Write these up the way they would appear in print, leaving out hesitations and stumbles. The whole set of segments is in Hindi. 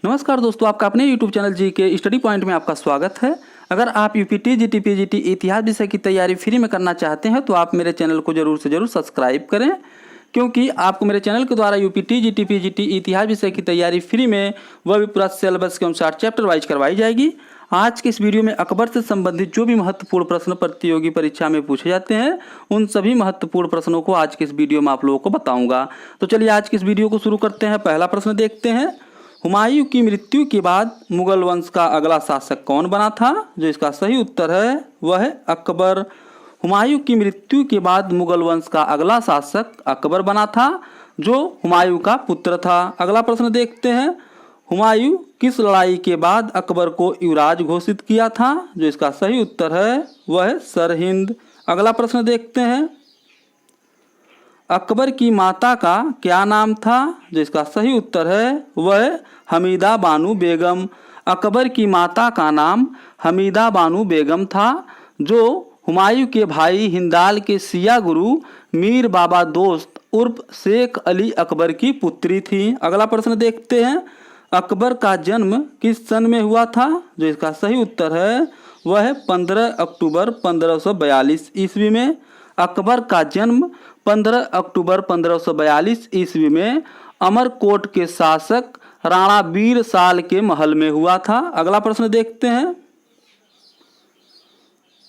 नमस्कार दोस्तों, आपका अपने YouTube चैनल जी के स्टडी पॉइंट में आपका स्वागत है। अगर आप यूपीटी, जीटी, पीजीटी इतिहास विषय की तैयारी फ्री में करना चाहते हैं तो आप मेरे चैनल को जरूर से जरूर सब्सक्राइब करें, क्योंकि आपको मेरे चैनल के द्वारा यूपीटी, जीटी, पीजीटी इतिहास विषय की तैयारी फ्री में वह भी पूरा सिलेबस के अनुसार चैप्टर वाइज करवाई जाएगी। आज के इस वीडियो में अकबर से संबंधित जो भी महत्वपूर्ण प्रश्न प्रतियोगी परीक्षा में पूछे जाते हैं उन सभी महत्वपूर्ण प्रश्नों को आज के इस वीडियो में आप लोगों को बताऊंगा। तो चलिए आज के इस वीडियो को शुरू करते हैं। पहला प्रश्न देखते हैं, हुमायूं की मृत्यु के बाद मुगल वंश का अगला शासक कौन बना था? जो इसका सही उत्तर है वह है अकबर। हुमायूं की मृत्यु के बाद मुगल वंश का अगला शासक अकबर बना था, जो हुमायूं का पुत्र था। अगला प्रश्न देखते हैं, हुमायूं किस लड़ाई के बाद अकबर को युवराज घोषित किया था? जो इसका सही उत्तर है वह है सरहिंद। अगला प्रश्न देखते हैं, अकबर की माता का क्या नाम था? जो इसका सही उत्तर है वह हमीदा बानो बेगम। अकबर की माता का नाम हमीदा बानो बेगम था, जो हुमायूं के भाई हिंदाल के सिया गुरु मीर बाबा दोस्त उर्फ शेख अली अकबर की पुत्री थी। अगला प्रश्न देखते हैं, अकबर का जन्म किस सन में हुआ था? जो इसका सही उत्तर है वह है 15 अक्टूबर 1542 ईस्वी में। अकबर का जन्म 15 अक्टूबर 1542 ईस्वी में अमरकोट के शासक राणा बीर साल के महल में हुआ था। अगला प्रश्न देखते हैं,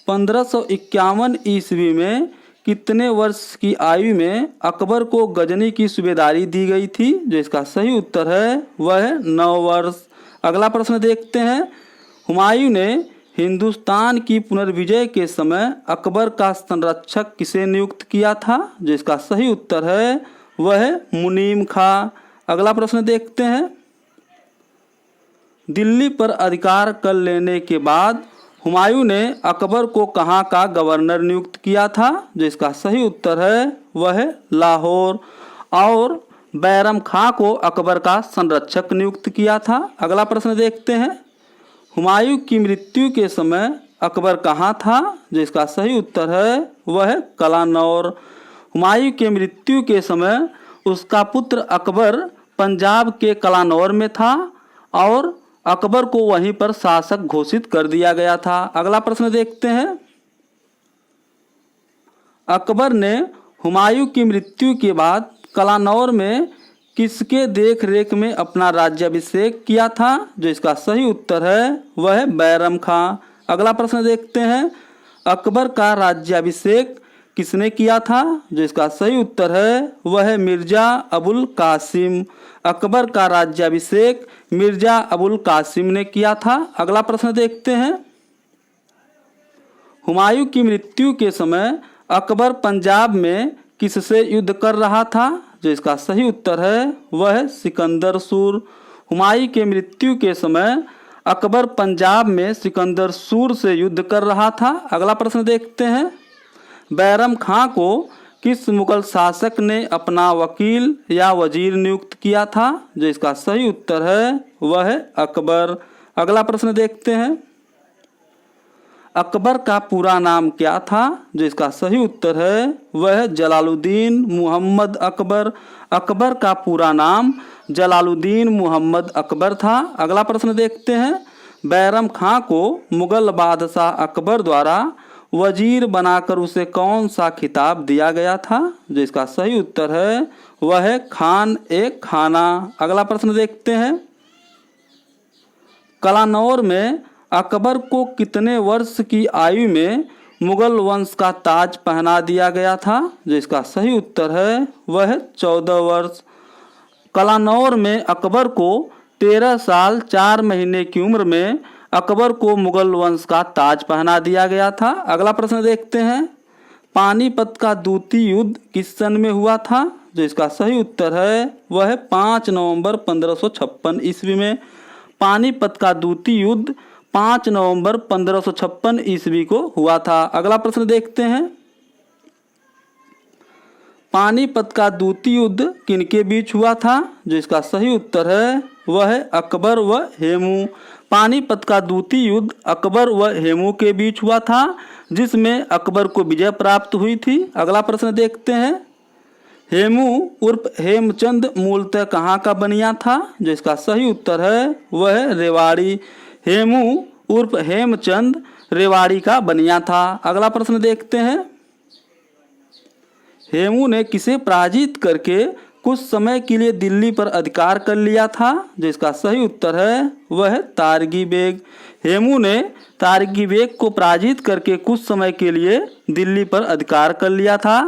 1551 ईस्वी में कितने वर्ष की आयु में अकबर को गजनी की सूबेदारी दी गई थी? जो इसका सही उत्तर है वह है 9 वर्ष। अगला प्रश्न देखते हैं, हुमायूं ने हिंदुस्तान की पुनर्विजय के समय अकबर का संरक्षक किसे नियुक्त किया था? जो इसका सही उत्तर है वह है मुनीम खां। अगला प्रश्न देखते हैं, दिल्ली पर अधिकार कर लेने के बाद हुमायूं ने अकबर को कहाँ का गवर्नर नियुक्त किया था? जो इसका सही उत्तर है वह है लाहौर। और बैरम खां को अकबर का संरक्षक नियुक्त किया था। अगला प्रश्न देखते हैं, हुमायूं की मृत्यु के समय अकबर कहाँ था? जो इसका सही उत्तर है वह है कलानौर। हुमायूं के मृत्यु के समय उसका पुत्र अकबर पंजाब के कलानौर में था और अकबर को वहीं पर शासक घोषित कर दिया गया था। अगला प्रश्न देखते हैं, अकबर ने हुमायूं की मृत्यु के बाद कलानौर में किसके देख रेख में अपना राज्याभिषेक किया था? जो इसका सही उत्तर है वह है बैरम खां। अगला प्रश्न देखते हैं, अकबर का राज्याभिषेक किसने किया था? जो इसका सही उत्तर है वह है मिर्जा अबुल कासिम। अकबर का राज्याभिषेक मिर्जा अबुल कासिम ने किया था। अगला प्रश्न देखते हैं, हुमायूं की मृत्यु के समय अकबर पंजाब में किससे युद्ध कर रहा था? जो इसका सही उत्तर है वह है सिकंदर सूर। हुमायूं के मृत्यु के समय अकबर पंजाब में सिकंदर सूर से युद्ध कर रहा था। अगला प्रश्न देखते हैं, बैरम खां को किस मुगल शासक ने अपना वकील या वजीर नियुक्त किया था? जो इसका सही उत्तर है वह है अकबर। अगला प्रश्न देखते हैं, अकबर का पूरा नाम क्या था? जो इसका सही उत्तर है वह है जलालुद्दीन मुहम्मद अकबर। अकबर का पूरा नाम जलालुद्दीन मुहम्मद अकबर था। अगला प्रश्न देखते हैं, बैरम खां को मुगल बादशाह अकबर द्वारा वजीर बनाकर उसे कौन सा खिताब दिया गया था? जो इसका सही उत्तर है वह है खान ए खाना। अगला प्रश्न देखते हैं, कलानौर में अकबर को कितने वर्ष की आयु में मुगल वंश का ताज पहना दिया गया था? जो इसका सही उत्तर है वह है 14 वर्ष। कलानौर में अकबर को 13 साल 4 महीने की उम्र में अकबर को मुगल वंश का ताज पहना दिया गया था। अगला प्रश्न देखते हैं, पानीपत का द्वितीय युद्ध किस सन में हुआ था? जो इसका सही उत्तर है वह है 5 नवंबर 1556 ईस्वी में। पानीपत का द्वितीय युद्ध 5 नवंबर 1556 ईस्वी को हुआ था। अगला प्रश्न देखते हैं, पानीपत का द्वितीय युद्ध किनके बीच हुआ था? जो इसका सही उत्तर है वह है अकबर व हेमू। पानीपत का द्वितीय युद्ध अकबर व हेमू के बीच हुआ था, जिसमें अकबर को विजय प्राप्त हुई थी। अगला प्रश्न देखते हैं, हेमू उर्फ हेमचंद मूलतः कहाँ का बनिया था? जो इसका सही उत्तर है वह है रेवाड़ी। हेमू उर्फ हेमचंद रेवाड़ी का बनिया था। अगला प्रश्न देखते हैं। हेमू ने किसे पराजित करके कुछ समय के लिए दिल्ली पर अधिकार कर लिया था? जो इसका सही उत्तर है वह है तारगी बेग। हेमू ने तारगी बेग को पराजित करके कुछ समय के लिए दिल्ली पर अधिकार कर लिया था।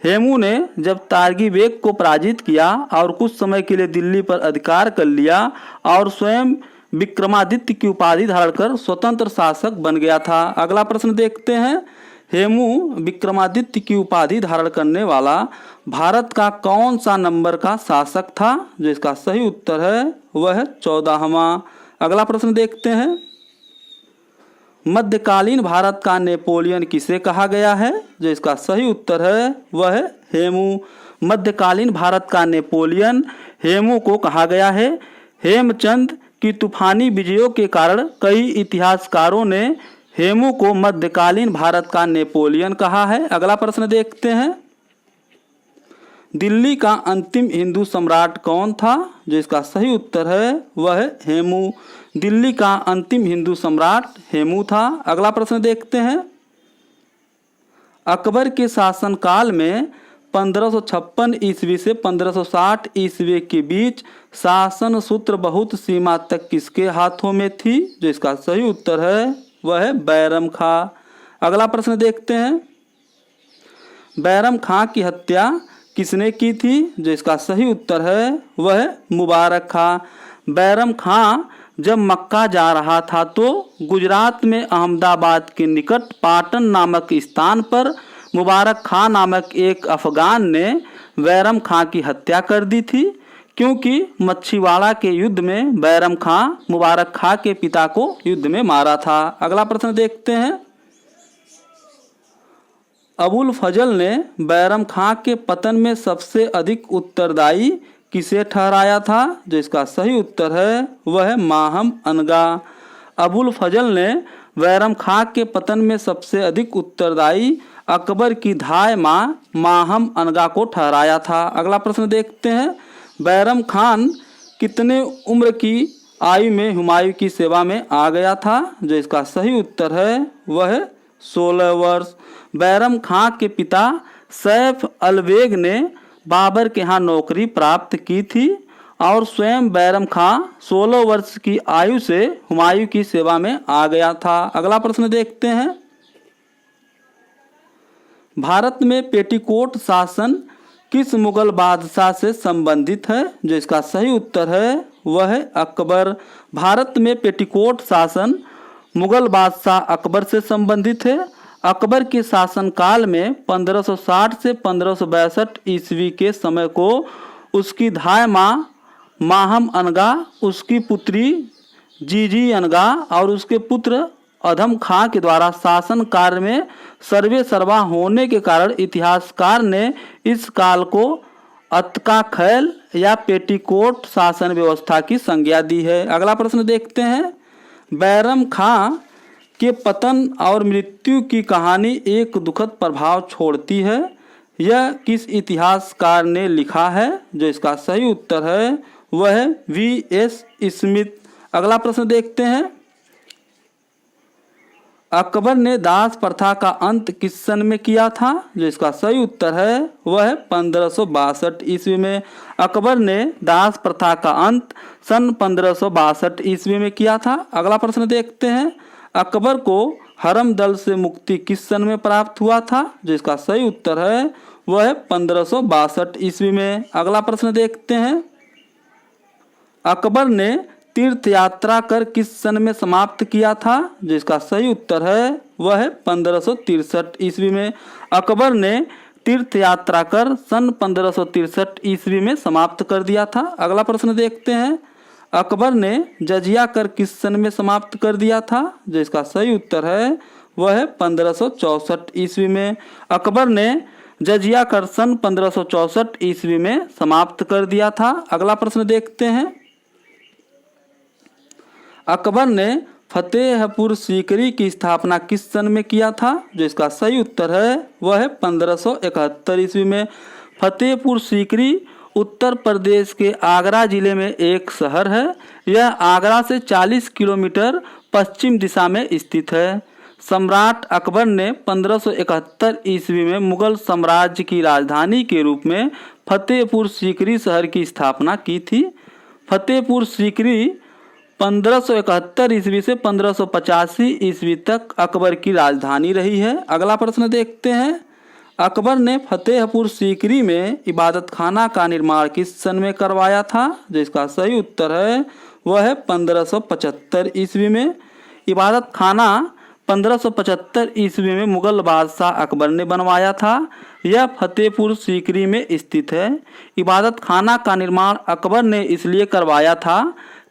हेमू ने जब तारगी बेग को पराजित किया और कुछ समय के लिए दिल्ली पर अधिकार कर लिया और स्वयं विक्रमादित्य की उपाधि धारण कर स्वतंत्र शासक बन गया था। अगला प्रश्न देखते हैं। हेमू विक्रमादित्य की उपाधि धारण करने वाला भारत का कौन सा नंबर का शासक था? जो इसका सही उत्तर है वह है 14वां। अगला प्रश्न देखते हैं। मध्यकालीन भारत का नेपोलियन किसे कहा गया है? जो इसका सही उत्तर है वह है हेमू। मध्यकालीन भारत का नेपोलियन हेमू को कहा गया है। हेमचंद की तूफानी विजयों के कारण कई इतिहासकारों ने हेमू को मध्यकालीन भारत का नेपोलियन कहा है। अगला प्रश्न देखते हैं। दिल्ली का अंतिम हिंदू सम्राट कौन था? जो इसका सही उत्तर है वह है हेमू। दिल्ली का अंतिम हिंदू सम्राट हेमू था। अगला प्रश्न देखते हैं। अकबर के शासनकाल में 1556 ईस्वी से 1560 ईस्वी के बीच शासन सूत्र बहुत सीमा तक किसके हाथों में थी? जो इसका सही उत्तर है वह है बैरम खां। अगला प्रश्न देखते हैं। बैरम खां की हत्या किसने की थी? जो इसका सही उत्तर है वह है मुबारक खां। बैरम खां जब मक्का जा रहा था तो गुजरात में अहमदाबाद के निकट पाटन नामक स्थान पर मुबारक खां नामक एक अफगान ने बैरम खां की हत्या कर दी थी, क्योंकि मच्छीवाड़ा के युद्ध में बैरम खां मुबारक खां के पिता को युद्ध में मारा था। अगला प्रश्न देखते हैं। अबुल फजल ने बैरम खां के पतन में सबसे अधिक उत्तरदायी किसे ठहराया था? जो इसका सही उत्तर है वह है माहम अनगा। अबुल फजल ने बैरम खां के पतन में सबसे अधिक उत्तरदायी अकबर की धाय माँ माहम अनगा को ठहराया था। अगला प्रश्न देखते हैं। बैरम खान कितने उम्र की आयु में हुमायूं की सेवा में आ गया था? जो इसका सही उत्तर है वह है 16 वर्ष। बैरम खां के पिता सैफ अलबेग ने बाबर के यहाँ नौकरी प्राप्त की थी और स्वयं बैरम खां 16 वर्ष की आयु से हुमायूं की सेवा में आ गया था। अगला प्रश्न देखते हैं। भारत में पेटीकोट शासन किस मुगल बादशाह से संबंधित है? जो इसका सही उत्तर है वह है अकबर। भारत में पेटीकोट शासन मुगल बादशाह अकबर से संबंधित है। अकबर के शासनकाल में 1560 से 1562 ईस्वी के समय को उसकी धाय माँ माहम अनगा, उसकी पुत्री जीजी अनगा और उसके पुत्र अधम खां के द्वारा शासन कार्य में सर्वे सर्वा होने के कारण इतिहासकार ने इस काल को अतका खैल या पेटीकोट शासन व्यवस्था की संज्ञा दी है। अगला प्रश्न देखते हैं। बैरम खां के पतन और मृत्यु की कहानी एक दुखद प्रभाव छोड़ती है। यह किस इतिहासकार ने लिखा है? जो इसका सही उत्तर है वह है V.S. स्मिथ। अगला प्रश्न देखते हैं। अकबर ने दास प्रथा का अंत किस सन में किया था? जो इसका सही उत्तर है वह है 1562 ईस्वी में। अकबर ने दास प्रथा का अंत सन 1562 ईस्वी में किया था। अगला प्रश्न देखते हैं। अकबर को हरम दल से मुक्ति किस सन में प्राप्त हुआ था? जो इसका सही उत्तर है वह है 1562 ईस्वी में। अगला प्रश्न देखते हैं। अकबर ने तीर्थ यात्रा कर किस सन में समाप्त किया था? जो इसका सही उत्तर है वह है 1563 ईस्वी में। अकबर ने तीर्थ यात्रा कर सन 1563 ईस्वी में समाप्त कर दिया था। अगला प्रश्न देखते हैं। अकबर ने जजिया कर किस सन में समाप्त कर दिया था? जो इसका सही उत्तर है वह है 1564 ईस्वी में। अकबर ने जजिया कर सन 1564 ईस्वी में समाप्त कर दिया था। अगला प्रश्न देखते हैं। अकबर ने फतेहपुर सीकरी की स्थापना किस सन में किया था? जो इसका सही उत्तर है वह है 1571 ईस्वी में। फतेहपुर सीकरी उत्तर प्रदेश के आगरा जिले में एक शहर है। यह आगरा से 40 किलोमीटर पश्चिम दिशा में स्थित है। सम्राट अकबर ने 1571 ईस्वी में मुगल साम्राज्य की राजधानी के रूप में फतेहपुर सीकरी शहर की स्थापना की थी। फतेहपुर सीकरी 1571 ईस्वी से 1585 ईस्वी तक अकबर की राजधानी रही है। अगला प्रश्न देखते हैं, अकबर ने फतेहपुर सीकरी में इबादत खाना का निर्माण किस सन में करवाया था? जिसका सही उत्तर है वह है 1575 ईस्वी में। इबादत खाना 1575 ईस्वी में मुगल बादशाह अकबर ने बनवाया था। यह फतेहपुर सीकरी में स्थित है। इबादत खाना का निर्माण अकबर ने इसलिए करवाया था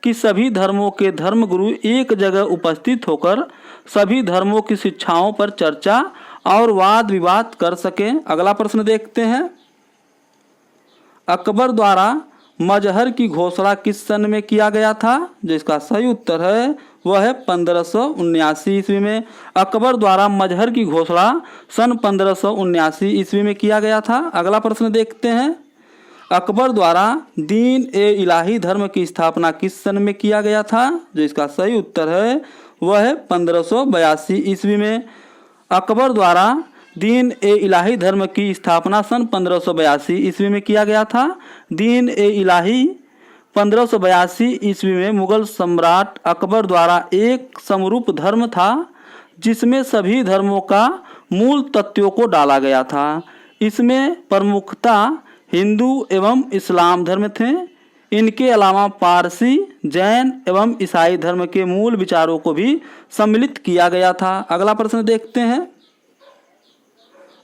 कि सभी धर्मों के धर्मगुरु एक जगह उपस्थित होकर सभी धर्मों की शिक्षाओं पर चर्चा और वाद विवाद कर सकें। अगला प्रश्न देखते हैं, अकबर द्वारा मजहर की घोषणा किस सन में किया गया था? जिसका सही उत्तर है वह है 1579 ईस्वी में। अकबर द्वारा मजहर की घोषणा सन 1579 ईस्वी में किया गया था। अगला प्रश्न देखते हैं, अकबर द्वारा दीन ए इलाही धर्म की स्थापना किस सन में किया गया था? जिसका सही उत्तर है वह है 1582 ईस्वी में। अकबर द्वारा दीन ए इलाही धर्म की स्थापना सन 1582 ईस्वी में किया गया था। दीन ए इलाही 1582 ईस्वी में मुगल सम्राट अकबर द्वारा एक समरूप धर्म था जिसमें सभी धर्मों का मूल तत्वों को डाला गया था। इसमें प्रमुखतः हिंदू एवं इस्लाम धर्म थे। इनके अलावा पारसी, जैन एवं ईसाई धर्म के मूल विचारों को भी सम्मिलित किया गया था। अगला प्रश्न देखते हैं,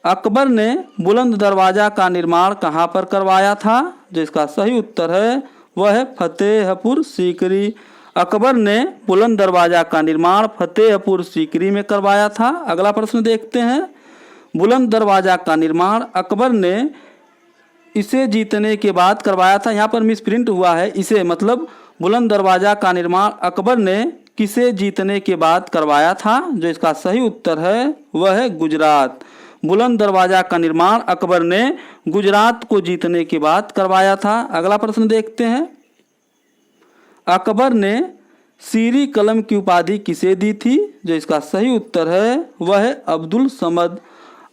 अकबर ने बुलंद दरवाजा का निर्माण कहाँ पर करवाया था? जिसका सही उत्तर है वह है फतेहपुर सीकरी। अकबर ने बुलंद दरवाजा का निर्माण फतेहपुर सीकरी में करवाया था। अगला प्रश्न देखते हैं, बुलंद दरवाजा का निर्माण अकबर ने इसे जीतने के बाद करवाया था। यहाँ पर मिसप्रिंट हुआ है, इसे मतलब बुलंद दरवाजा का निर्माण अकबर ने किसे जीतने के बाद करवाया था? जो इसका सही उत्तर है वह है गुजरात। बुलंद दरवाजा का निर्माण अकबर ने गुजरात को जीतने के बाद करवाया था। अगला प्रश्न देखते हैं, अकबर ने सीरी कलम की उपाधि किसे दी थी? जो इसका सही उत्तर है वह है अब्दुल समद।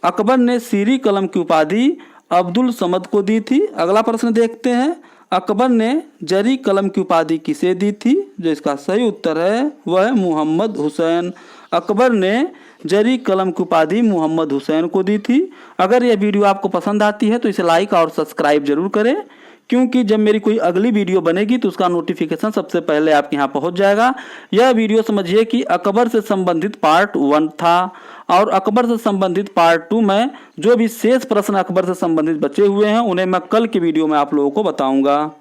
अकबर ने सीरी कलम की उपाधि अब्दुल समद को दी थी। अगला प्रश्न देखते हैं, अकबर ने जरी कलम की उपाधि किसे दी थी? जो इसका सही उत्तर है वह है मोहम्मद हुसैन। अकबर ने जरी कलम की उपाधि मोहम्मद हुसैन को दी थी। अगर यह वीडियो आपको पसंद आती है तो इसे लाइक और सब्सक्राइब जरूर करें, क्योंकि जब मेरी कोई अगली वीडियो बनेगी तो उसका नोटिफिकेशन सबसे पहले आपके यहाँ पहुँच जाएगा। यह वीडियो समझिए कि अकबर से संबंधित पार्ट 1 था और अकबर से संबंधित पार्ट 2 में जो भी शेष प्रश्न अकबर से संबंधित बचे हुए हैं उन्हें मैं कल की वीडियो में आप लोगों को बताऊंगा।